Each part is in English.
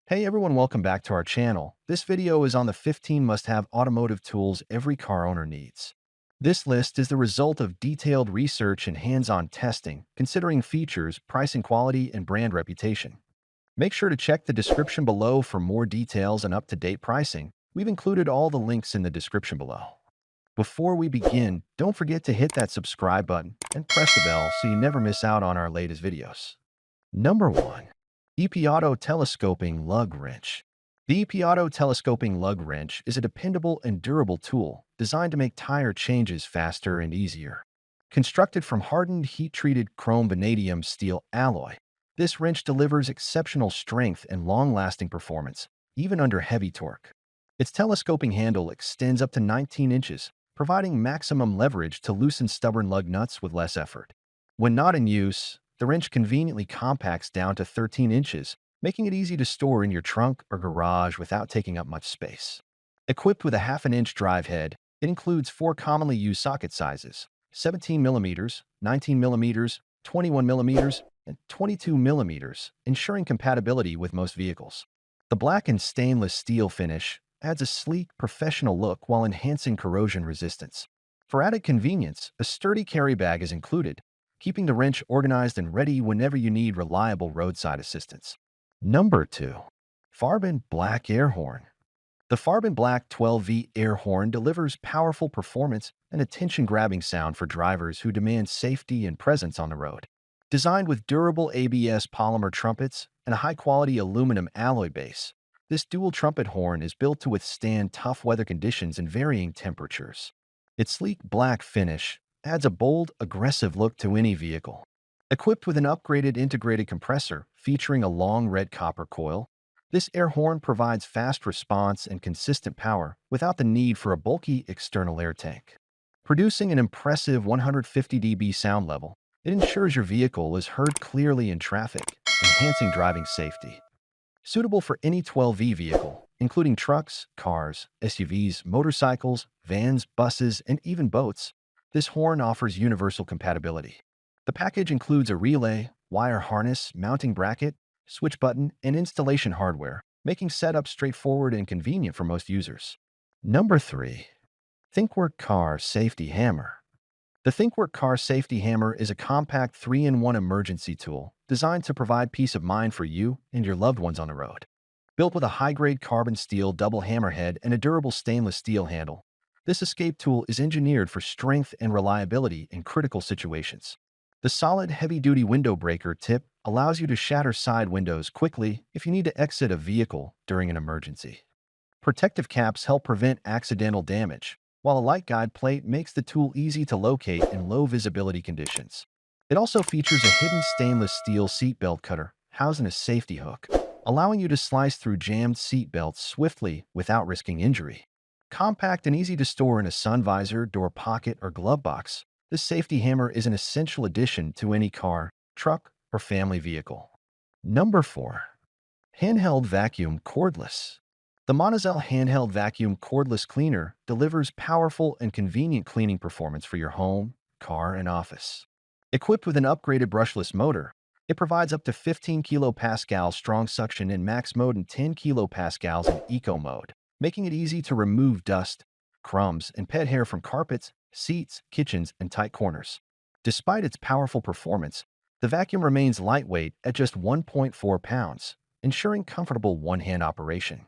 Hey everyone, welcome back to our channel. This video is on the 15 must-have automotive tools every car owner needs. This list is the result of detailed research and hands-on testing, considering features, pricing quality, and brand reputation. Make sure to check the description below for more details and up-to-date pricing. We've included all the links in the description below. Before we begin, don't forget to hit that subscribe button and press the bell so you never miss out on our latest videos. Number 1. EPAuto Telescoping Lug Wrench. The EPAuto Telescoping Lug Wrench is a dependable and durable tool designed to make tire changes faster and easier. Constructed from hardened, heat-treated chrome vanadium steel alloy, this wrench delivers exceptional strength and long-lasting performance, even under heavy torque. Its telescoping handle extends up to 19 inches, providing maximum leverage to loosen stubborn lug nuts with less effort. When not in use, the wrench conveniently compacts down to 13 inches, making it easy to store in your trunk or garage without taking up much space. Equipped with a half-inch drive head, it includes 4 commonly used socket sizes: 17mm, 19mm, 21mm, and 22mm, ensuring compatibility with most vehicles. The black and stainless steel finish adds a sleek, professional look while enhancing corrosion resistance. For added convenience, a sturdy carry bag is included, keeping the wrench organized and ready whenever you need reliable roadside assistance. Number 2. FARBIN Black Air Horn. The FARBIN Black 12V air horn delivers powerful performance and attention-grabbing sound for drivers who demand safety and presence on the road. Designed with durable ABS polymer trumpets and a high-quality aluminum alloy base, this dual trumpet horn is built to withstand tough weather conditions and varying temperatures. Its sleek black finish adds a bold, aggressive look to any vehicle. Equipped with an upgraded integrated compressor featuring a long red copper coil, this air horn provides fast response and consistent power without the need for a bulky external air tank. Producing an impressive 150 dB sound level, it ensures your vehicle is heard clearly in traffic, enhancing driving safety. Suitable for any 12V vehicle, including trucks, cars, SUVs, motorcycles, vans, buses, and even boats, this horn offers universal compatibility. The package includes a relay, wire harness, mounting bracket, switch button, and installation hardware, making setup straightforward and convenient for most users. Number 3. THINKWORK Car Safety Hammer. The THINKWORK Car Safety Hammer is a compact 3-in-1 emergency tool designed to provide peace of mind for you and your loved ones on the road. Built with a high-grade carbon steel double hammerhead and a durable stainless steel handle, this escape tool is engineered for strength and reliability in critical situations. The solid, heavy-duty window breaker tip allows you to shatter side windows quickly if you need to exit a vehicle during an emergency. Protective caps help prevent accidental damage, while a light guide plate makes the tool easy to locate in low-visibility conditions. It also features a hidden stainless steel seatbelt cutter housed in a safety hook, allowing you to slice through jammed seatbelts swiftly without risking injury. Compact and easy to store in a sun visor, door pocket, or glove box, this safety hammer is an essential addition to any car, truck, or family vehicle. Number 4. Handheld Vacuum Cordless. The Monozell Handheld Vacuum Cordless Cleaner delivers powerful and convenient cleaning performance for your home, car, and office. Equipped with an upgraded brushless motor, it provides up to 15 kPa strong suction in max mode and 10 kPa in eco mode, making it easy to remove dust, crumbs, and pet hair from carpets, seats, kitchens, and tight corners. Despite its powerful performance, the vacuum remains lightweight at just 1.4 pounds, ensuring comfortable one-hand operation.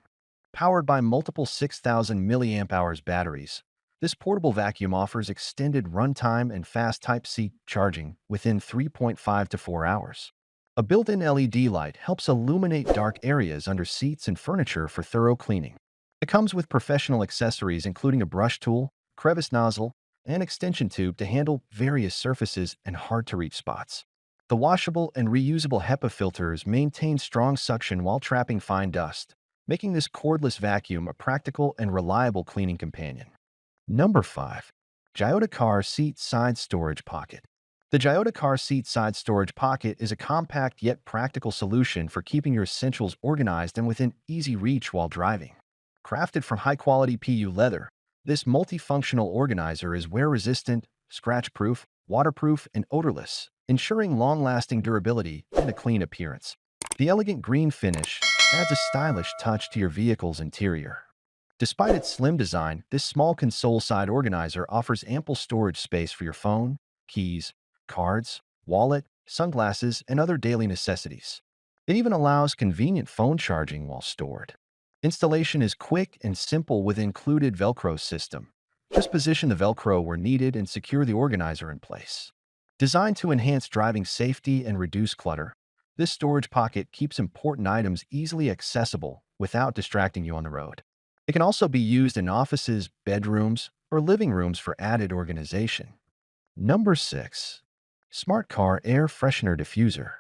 Powered by multiple 6,000 mAh batteries, this portable vacuum offers extended runtime and fast Type-C charging within 3.5 to 4 hours. A built-in LED light helps illuminate dark areas under seats and furniture for thorough cleaning. It comes with professional accessories including a brush tool, crevice nozzle, and extension tube to handle various surfaces and hard-to-reach spots. The washable and reusable HEPA filters maintain strong suction while trapping fine dust, making this cordless vacuum a practical and reliable cleaning companion. Number 5. JEYODA Car Seat Side Storage Pocket. The JEYODA Car Seat Side Storage Pocket is a compact yet practical solution for keeping your essentials organized and within easy reach while driving. Crafted from high-quality PU leather, this multifunctional organizer is wear-resistant, scratch-proof, waterproof, and odorless, ensuring long-lasting durability and a clean appearance. The elegant green finish, adds a stylish touch to your vehicle's interior. Despite its slim design, this small console-side organizer offers ample storage space for your phone, keys, cards, wallet, sunglasses, and other daily necessities. It even allows convenient phone charging while stored. Installation is quick and simple with included Velcro system. Just position the Velcro where needed and secure the organizer in place. Designed to enhance driving safety and reduce clutter, this storage pocket keeps important items easily accessible without distracting you on the road. It can also be used in offices, bedrooms, or living rooms for added organization. Number 6. Smart Car Air Freshener Diffuser.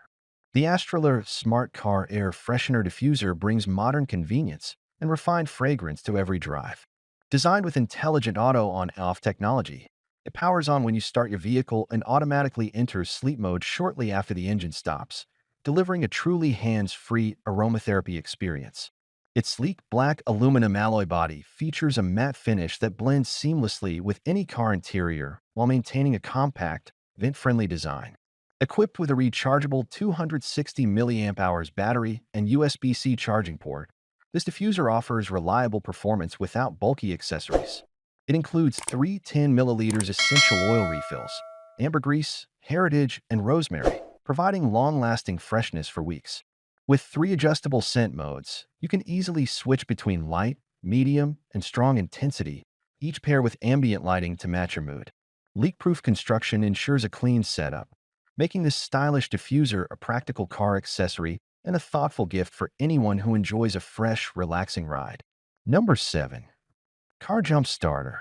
The Astraler Smart Car Air Freshener Diffuser brings modern convenience and refined fragrance to every drive. Designed with intelligent auto-on-off technology, it powers on when you start your vehicle and automatically enters sleep mode shortly after the engine stops, delivering a truly hands-free aromatherapy experience. Its sleek black aluminum alloy body features a matte finish that blends seamlessly with any car interior while maintaining a compact, vent-friendly design. Equipped with a rechargeable 260 mAh battery and USB-C charging port, this diffuser offers reliable performance without bulky accessories. It includes 3 10 milliliters essential oil refills, ambergris, heritage, and rosemary, providing long-lasting freshness for weeks. With 3 adjustable scent modes, you can easily switch between light, medium, and strong intensity, each pair with ambient lighting to match your mood. Leak-proof construction ensures a clean setup, making this stylish diffuser a practical car accessory and a thoughtful gift for anyone who enjoys a fresh, relaxing ride. Number 7. Car Jump Starter.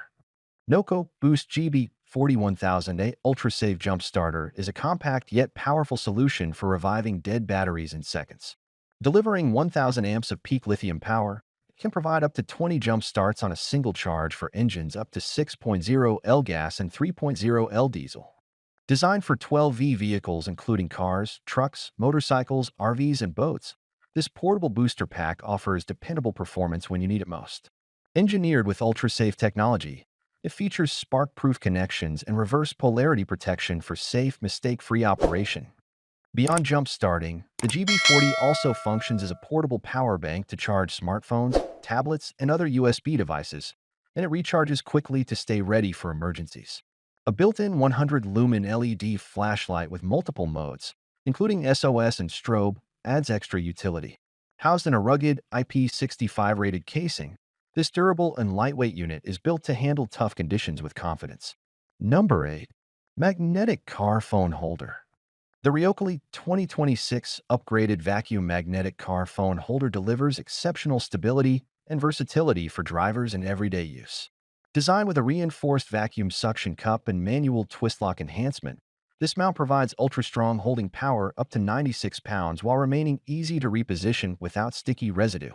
Noco Boost GB 41000A Ultra Save Jump Starter is a compact yet powerful solution for reviving dead batteries in seconds. Delivering 1000 amps of peak lithium power, it can provide up to 20 jump starts on a single charge for engines up to 6.0 L gas and 3.0 L diesel. Designed for 12V vehicles including cars, trucks, motorcycles, RVs, and boats, this portable booster pack offers dependable performance when you need it most. Engineered with ultra-safe technology, it features spark-proof connections and reverse polarity protection for safe, mistake-free operation. Beyond jump starting, the GB40 also functions as a portable power bank to charge smartphones, tablets, and other USB devices, and it recharges quickly to stay ready for emergencies. A built-in 100-lumen LED flashlight with multiple modes, including SOS and strobe, adds extra utility. Housed in a rugged IP65-rated casing, this durable and lightweight unit is built to handle tough conditions with confidence. Number 8. Magnetic Car Phone Holder. The Ryokoli 2026 upgraded vacuum magnetic car phone holder delivers exceptional stability and versatility for drivers in everyday use. Designed with a reinforced vacuum suction cup and manual twist lock enhancement, this mount provides ultra-strong holding power up to 96 pounds while remaining easy to reposition without sticky residue.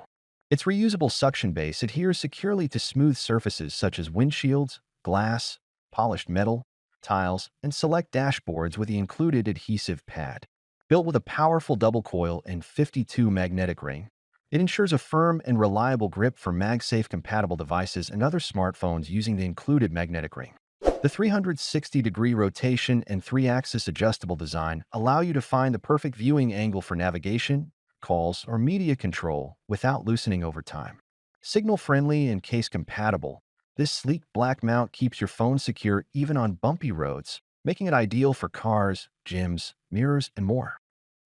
Its reusable suction base adheres securely to smooth surfaces such as windshields, glass, polished metal, tiles, and select dashboards with the included adhesive pad. Built with a powerful double coil and 52 magnetic ring, it ensures a firm and reliable grip for MagSafe compatible devices and other smartphones using the included magnetic ring. The 360-degree rotation and 3-axis adjustable design allow you to find the perfect viewing angle for navigation, calls, or media control without loosening over time. Signal-friendly and case-compatible, this sleek black mount keeps your phone secure even on bumpy roads, making it ideal for cars, gyms, mirrors, and more.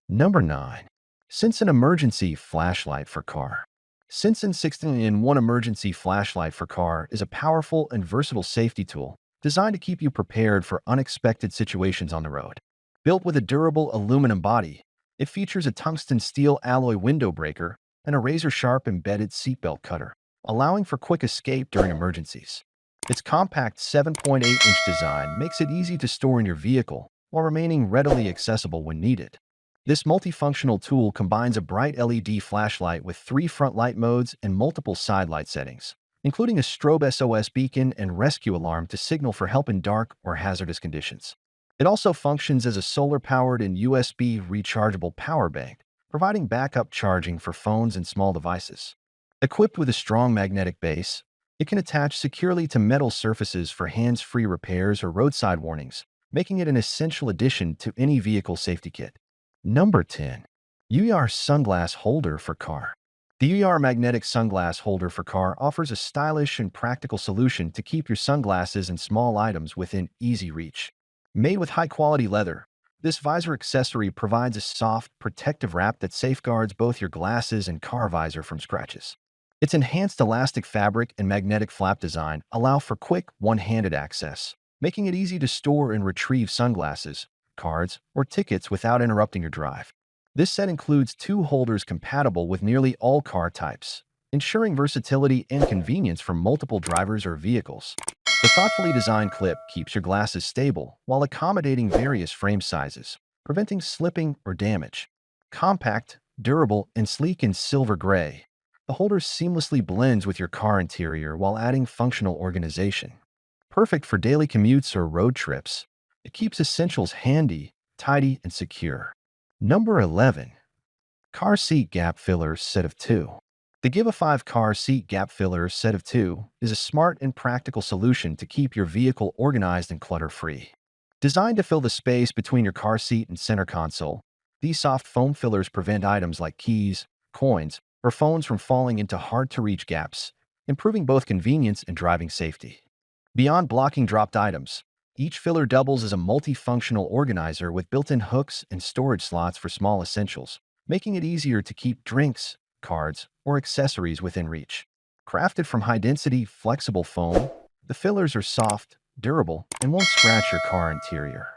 Number 9. SINSEN Emergency Flashlight for Car. SINSEN 16-in-1 Emergency Flashlight for Car is a powerful and versatile safety tool designed to keep you prepared for unexpected situations on the road. Built with a durable aluminum body, it features a tungsten steel alloy window breaker and a razor-sharp embedded seatbelt cutter, allowing for quick escape during emergencies. Its compact 7.8-inch design makes it easy to store in your vehicle while remaining readily accessible when needed. This multifunctional tool combines a bright LED flashlight with 3 front light modes and multiple side light settings, including a strobe SOS beacon and rescue alarm to signal for help in dark or hazardous conditions. It also functions as a solar-powered and USB rechargeable power bank, providing backup charging for phones and small devices. Equipped with a strong magnetic base, it can attach securely to metal surfaces for hands-free repairs or roadside warnings, making it an essential addition to any vehicle safety kit. Number 10. Yuoyar Sunglass Holder for Car. The Yuoyar magnetic sunglass holder for car offers a stylish and practical solution to keep your sunglasses and small items within easy reach. Made with high-quality leather, this visor accessory provides a soft, protective wrap that safeguards both your glasses and car visor from scratches. Its enhanced elastic fabric and magnetic flap design allow for quick, one-handed access, making it easy to store and retrieve sunglasses, cards, or tickets without interrupting your drive. This set includes two holders compatible with nearly all car types, ensuring versatility and convenience for multiple drivers or vehicles. The thoughtfully designed clip keeps your glasses stable while accommodating various frame sizes, preventing slipping or damage. Compact, durable, and sleek in silver gray, the holder seamlessly blends with your car interior while adding functional organization. Perfect for daily commutes or road trips, it keeps essentials handy, tidy, and secure. Number 11. Car Seat Gap Filler Set of 2. The Give a 5 Car Seat Gap Filler Set of 2 is a smart and practical solution to keep your vehicle organized and clutter-free. Designed to fill the space between your car seat and center console, these soft foam fillers prevent items like keys, coins, or phones from falling into hard-to-reach gaps, improving both convenience and driving safety. Beyond blocking dropped items, each filler doubles as a multifunctional organizer with built-in hooks and storage slots for small essentials, making it easier to keep drinks, cards, or accessories within reach. Crafted from high-density, flexible foam, the fillers are soft, durable, and won't scratch your car interior.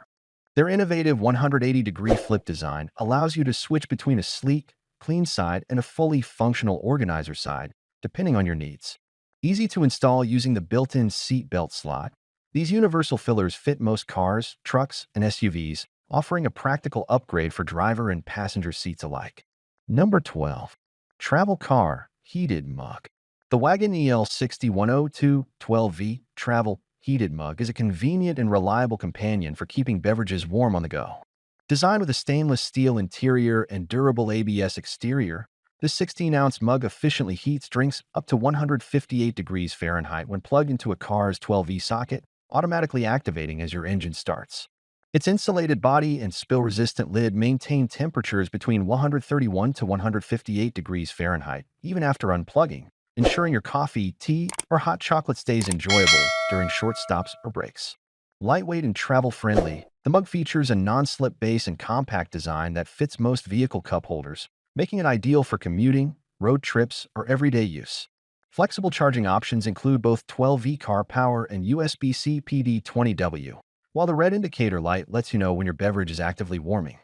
Their innovative 180-degree flip design allows you to switch between a sleek, clean side and a fully functional organizer side, depending on your needs. Easy to install using the built-in seat belt slot, these universal fillers fit most cars, trucks, and SUVs, offering a practical upgrade for driver and passenger seats alike. Number 12. Travel Car Heated Mug. The Wagon EL60102-12V Travel Heated Mug is a convenient and reliable companion for keeping beverages warm on the go. Designed with a stainless steel interior and durable ABS exterior, this 16-ounce mug efficiently heats drinks up to 158 degrees Fahrenheit when plugged into a car's 12V socket, automatically activating as your engine starts. Its insulated body and spill-resistant lid maintain temperatures between 131 to 158 degrees Fahrenheit, even after unplugging, ensuring your coffee, tea, or hot chocolate stays enjoyable during short stops or breaks. Lightweight and travel-friendly, the mug features a non-slip base and compact design that fits most vehicle cup holders, making it ideal for commuting, road trips, or everyday use. Flexible charging options include both 12V car power and USB-C PD20W, while the red indicator light lets you know when your beverage is actively warming.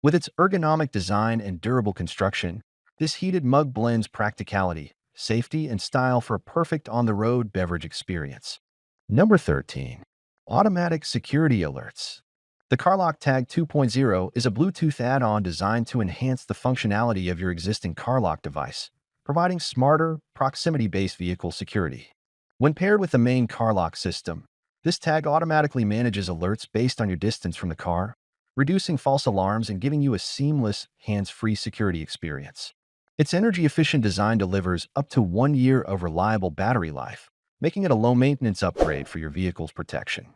With its ergonomic design and durable construction, this heated mug blends practicality, safety, and style for a perfect on-the-road beverage experience. Number 13. Automatic Security Alerts. The CarLock Tag 2.0 is a Bluetooth add-on designed to enhance the functionality of your existing CarLock device, providing smarter, proximity-based vehicle security. When paired with the main CarLock system, this tag automatically manages alerts based on your distance from the car, reducing false alarms and giving you a seamless, hands-free security experience. Its energy-efficient design delivers up to 1 year of reliable battery life, making it a low-maintenance upgrade for your vehicle's protection.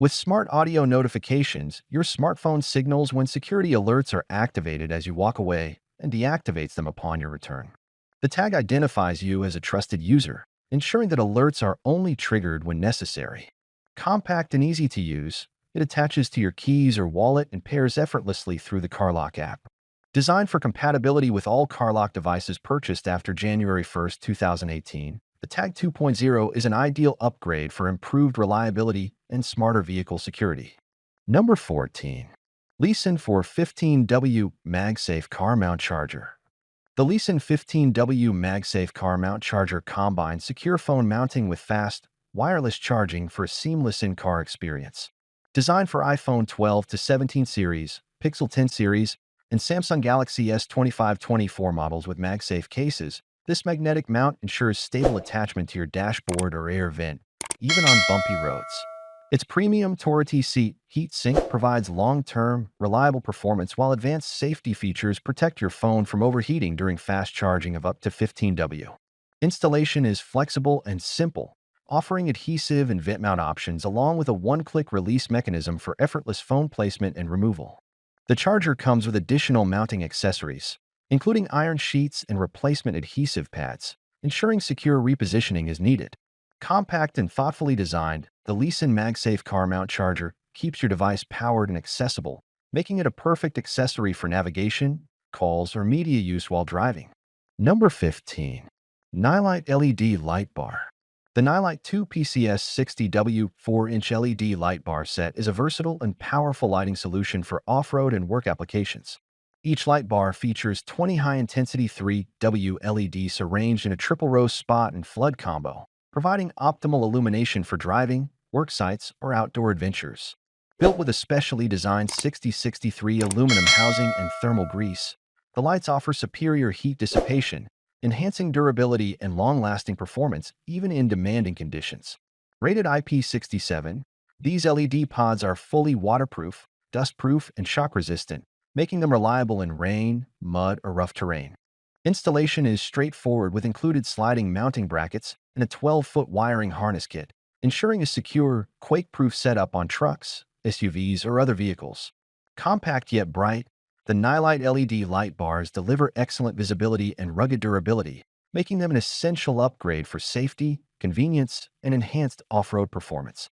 With smart audio notifications, your smartphone signals when security alerts are activated as you walk away and deactivates them upon your return. The tag identifies you as a trusted user, ensuring that alerts are only triggered when necessary. Compact and easy to use, it attaches to your keys or wallet and pairs effortlessly through the CarLock app. Designed for compatibility with all CarLock devices purchased after January 1, 2018, the Tag 2.0 is an ideal upgrade for improved reliability and smarter vehicle security. Number 14. LeeSIN 415W MagSafe Car Mount Charger. The LeeSIN 15W MagSafe Car Mount Charger combines secure phone mounting with fast, wireless charging for a seamless in-car experience. Designed for iPhone 12 to 17 series, Pixel 10 series, and Samsung Galaxy S25 24 models with MagSafe cases, this magnetic mount ensures stable attachment to your dashboard or air vent, even on bumpy roads. Its premium Torati seat heat sink provides long-term, reliable performance while advanced safety features protect your phone from overheating during fast charging of up to 15W. Installation is flexible and simple, offering adhesive and vent mount options along with a one-click release mechanism for effortless phone placement and removal. The charger comes with additional mounting accessories, including iron sheets and replacement adhesive pads, ensuring secure repositioning is needed. Compact and thoughtfully designed, the SINSEN MagSafe car mount charger keeps your device powered and accessible, making it a perfect accessory for navigation, calls, or media use while driving. Number 15. Nightlight LED Light Bar. The Nightlight 2 PCS 60W 4-inch LED light bar set is a versatile and powerful lighting solution for off-road and work applications. Each light bar features 20 high-intensity 3W LEDs arranged in a triple-row spot and flood combo, providing optimal illumination for driving, work sites, or outdoor adventures. Built with a specially designed 6063 aluminum housing and thermal grease, the lights offer superior heat dissipation, enhancing durability and long-lasting performance even in demanding conditions. Rated IP67, these LED pods are fully waterproof, dustproof, and shock-resistant, making them reliable in rain, mud, or rough terrain. Installation is straightforward with included sliding mounting brackets and a 12-foot wiring harness kit, ensuring a secure, quake-proof setup on trucks, SUVs, or other vehicles. Compact yet bright, the Nightlight LED light bars deliver excellent visibility and rugged durability, making them an essential upgrade for safety, convenience, and enhanced off-road performance.